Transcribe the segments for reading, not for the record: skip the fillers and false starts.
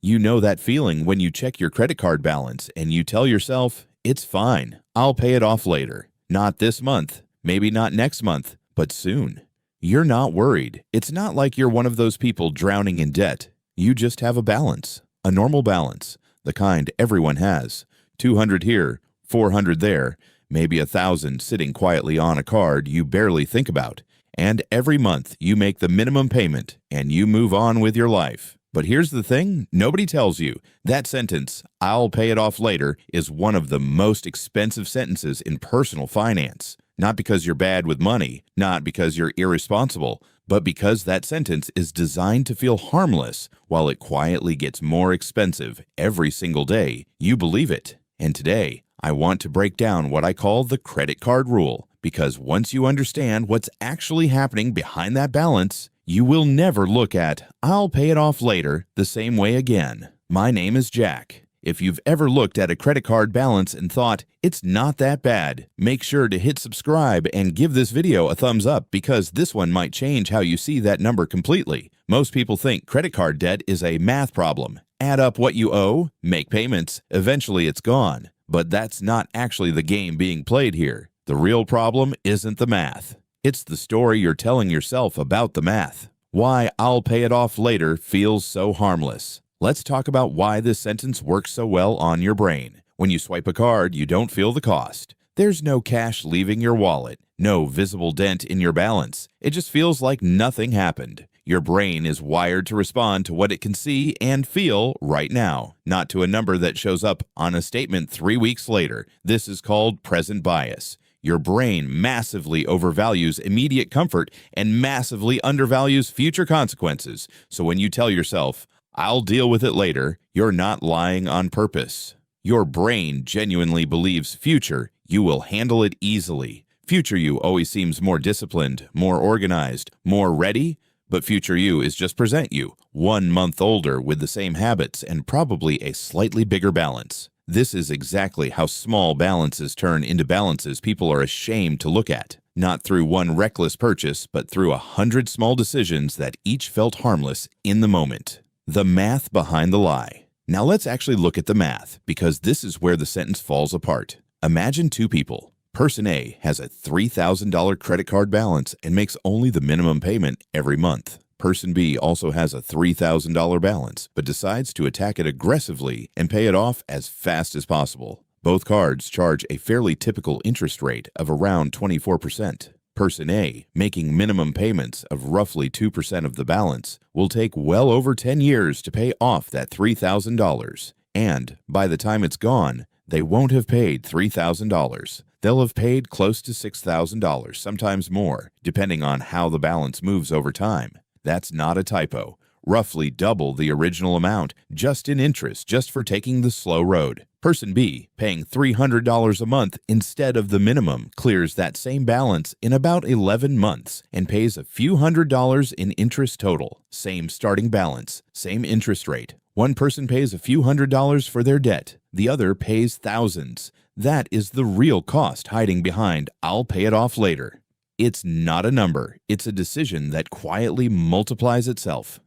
You know that feeling when you check your credit card balance and you tell yourself, it's fine, I'll pay it off later. Not this month, maybe not next month, but soon. You're not worried. It's not like you're one of those people drowning in debt. You just have a balance, a normal balance, the kind everyone has. 200 here, 400 there, maybe 1,000 sitting quietly on a card you barely think about. And every month you make the minimum payment and you move on with your life. But here's the thing, nobody tells you. That sentence, I'll pay it off later, is one of the most expensive sentences in personal finance. Not because you're bad with money, not because you're irresponsible, but because that sentence is designed to feel harmless while it quietly gets more expensive every single day. You believe it. And today, I want to break down what I call the credit card rule, because once you understand what's actually happening behind that balance, you will never look at, I'll pay it off later, the same way again. My name is Jack. If you've ever looked at a credit card balance and thought, it's not that bad, make sure to hit subscribe and give this video a thumbs up because this one might change how you see that number completely. Most people think credit card debt is a math problem. Add up what you owe, make payments, eventually it's gone. But that's not actually the game being played here. The real problem isn't the math. It's the story you're telling yourself about the math. Why I'll pay it off later feels so harmless. Let's talk about why this sentence works so well on your brain. When you swipe a card, you don't feel the cost. There's no cash leaving your wallet, no visible dent in your balance. It just feels like nothing happened. Your brain is wired to respond to what it can see and feel right now, not to a number that shows up on a statement 3 weeks later. This is called present bias. Your brain massively overvalues immediate comfort and massively undervalues future consequences. So when you tell yourself, I'll deal with it later, you're not lying on purpose. Your brain genuinely believes future, you will handle it easily. Future you always seems more disciplined, more organized, more ready, but future you is just present you, 1 month older with the same habits and probably a slightly bigger balance. This is exactly how small balances turn into balances people are ashamed to look at. Not through one reckless purchase, but through 100 small decisions that each felt harmless in the moment. The math behind the lie. Now let's actually look at the math, because this is where the sentence falls apart. Imagine two people. Person A has a $3,000 credit card balance and makes only the minimum payment every month. Person B also has a $3,000 balance, but decides to attack it aggressively and pay it off as fast as possible. Both cards charge a fairly typical interest rate of around 24%. Person A, making minimum payments of roughly 2% of the balance, will take well over 10 years to pay off that $3,000. And by the time it's gone, they won't have paid $3,000. They'll have paid close to $6,000, sometimes more, depending on how the balance moves over time. That's not a typo. Roughly double the original amount, just in interest, just for taking the slow road. Person B, paying $300 a month instead of the minimum, clears that same balance in about 11 months and pays a few $100s in interest total. Same starting balance, same interest rate. One person pays a few $100s for their debt. The other pays thousands. That is the real cost hiding behind, I'll pay it off later. It's not a number, it's a decision that quietly multiplies itself.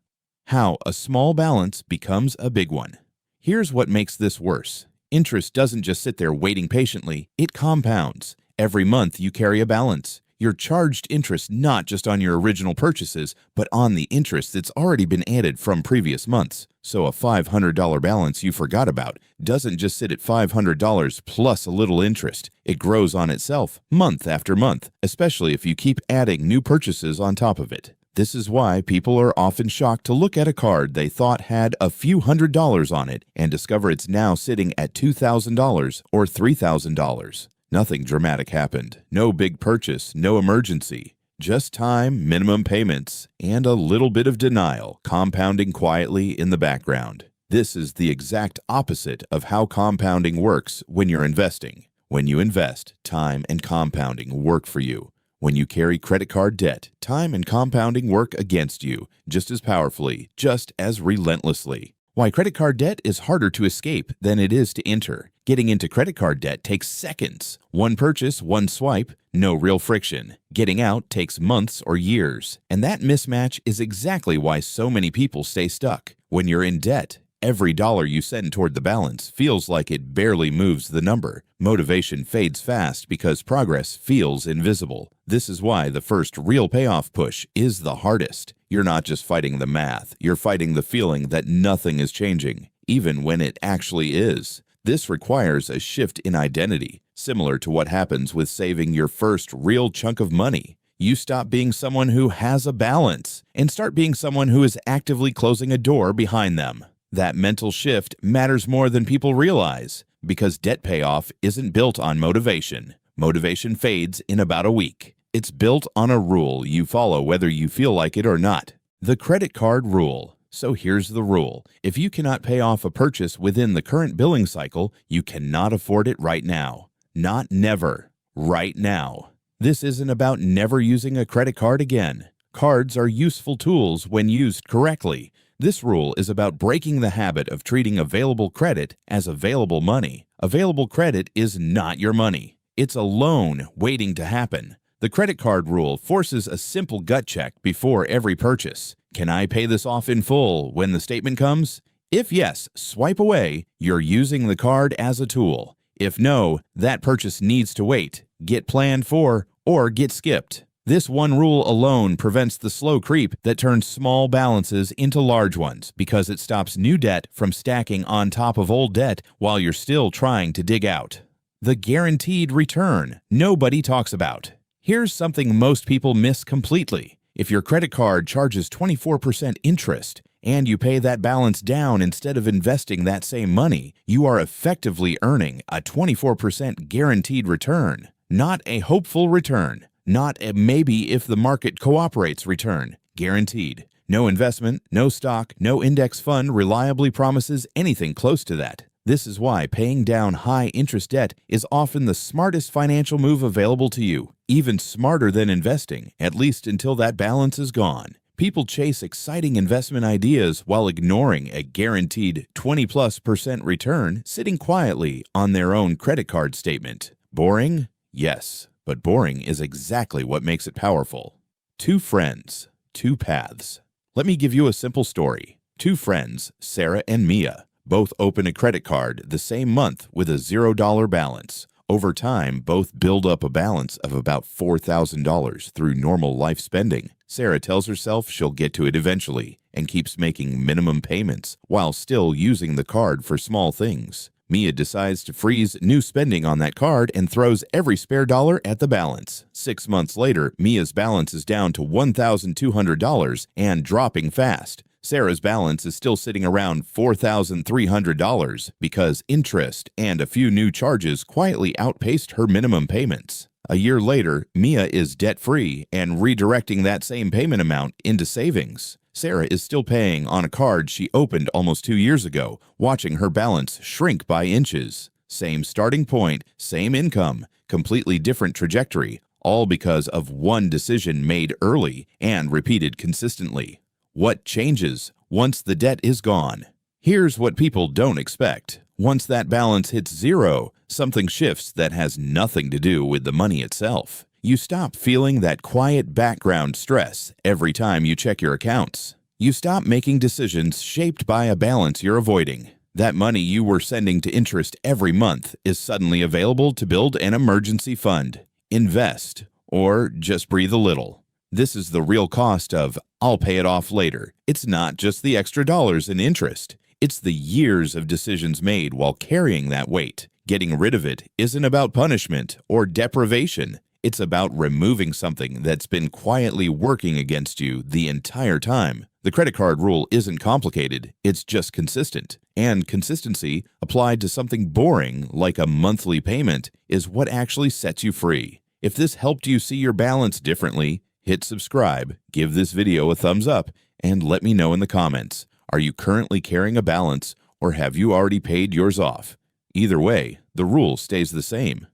How a small balance becomes a big one. Here's what makes this worse. Interest doesn't just sit there waiting patiently, it compounds. Every month you carry a balance. You're charged interest not just on your original purchases, but on the interest that's already been added from previous months. So a $500 balance you forgot about doesn't just sit at $500 plus a little interest. It grows on itself month after month, especially if you keep adding new purchases on top of it. This is why people are often shocked to look at a card they thought had a few $100s on it and discover it's now sitting at $2,000 or $3,000. Nothing dramatic happened. No big purchase, no emergency. Just time, minimum payments, and a little bit of denial compounding quietly in the background. This is the exact opposite of how compounding works when you're investing. When you invest, time and compounding work for you. When you carry credit card debt, time and compounding work against you just as powerfully, just as relentlessly. Why credit card debt is harder to escape than it is to enter. Getting into credit card debt takes seconds. One purchase, one swipe, no real friction. Getting out takes months or years. And that mismatch is exactly why so many people stay stuck. When you're in debt, every dollar you send toward the balance feels like it barely moves the number. Motivation fades fast because progress feels invisible. This is why the first real payoff push is the hardest. You're not just fighting the math, you're fighting the feeling that nothing is changing, even when it actually is. This requires a shift in identity, similar to what happens with saving your first real chunk of money. You stop being someone who has a balance and start being someone who is actively closing a door behind them. That mental shift matters more than people realize because debt payoff isn't built on motivation. Motivation fades in about a week. It's built on a rule you follow whether you feel like it or not. The credit card rule. So here's the rule. If you cannot pay off a purchase within the current billing cycle, you cannot afford it right now. Not never. Right now. This isn't about never using a credit card again. Cards are useful tools when used correctly. This rule is about breaking the habit of treating available credit as available money. Available credit is not your money. It's a loan waiting to happen. The credit card rule forces a simple gut check before every purchase. Can I pay this off in full when the statement comes? If yes, swipe away. You're using the card as a tool. If no, that purchase needs to wait, get planned for, or get skipped. This one rule alone prevents the slow creep that turns small balances into large ones because it stops new debt from stacking on top of old debt while you're still trying to dig out. The guaranteed return nobody talks about. Here's something most people miss completely. If your credit card charges 24% interest and you pay that balance down instead of investing that same money, you are effectively earning a 24% guaranteed return. Not a hopeful return, not a maybe if the market cooperates return. Guaranteed. No investment, no stock, no index fund reliably promises anything close to that. This is why paying down high interest debt is often the smartest financial move available to you, even smarter than investing, at least until that balance is gone. People chase exciting investment ideas while ignoring a guaranteed 20+% return sitting quietly on their own credit card statement. Boring? Yes, but boring is exactly what makes it powerful. Two friends, two paths. Let me give you a simple story. Two friends, Sarah and Mia, both open a credit card the same month with a $0 balance. Over time, both build up a balance of about $4,000 through normal life spending. Sarah tells herself she'll get to it eventually and keeps making minimum payments while still using the card for small things. Mia decides to freeze new spending on that card and throws every spare dollar at the balance. 6 months later, Mia's balance is down to $1,200 and dropping fast. Sarah's balance is still sitting around $4,300 because interest and a few new charges quietly outpaced her minimum payments. A year later, Mia is debt-free and redirecting that same payment amount into savings. Sarah is still paying on a card she opened almost 2 years ago, watching her balance shrink by inches. Same starting point, same income, completely different trajectory, all because of one decision made early and repeated consistently. What changes once the debt is gone? Here's what people don't expect. Once that balance hits zero, something shifts that has nothing to do with the money itself. You stop feeling that quiet background stress every time you check your accounts. You stop making decisions shaped by a balance you're avoiding. That money you were sending to interest every month is suddenly available to build an emergency fund, invest, or just breathe a little. This is the real cost of "I'll pay it off later." It's not just the extra dollars in interest. It's the years of decisions made while carrying that weight. Getting rid of it isn't about punishment or deprivation. It's about removing something that's been quietly working against you the entire time. The credit card rule isn't complicated, it's just consistent. And consistency, applied to something boring like a monthly payment, is what actually sets you free. If this helped you see your balance differently, hit subscribe, give this video a thumbs up, and let me know in the comments. Are you currently carrying a balance, or have you already paid yours off? Either way, the rule stays the same.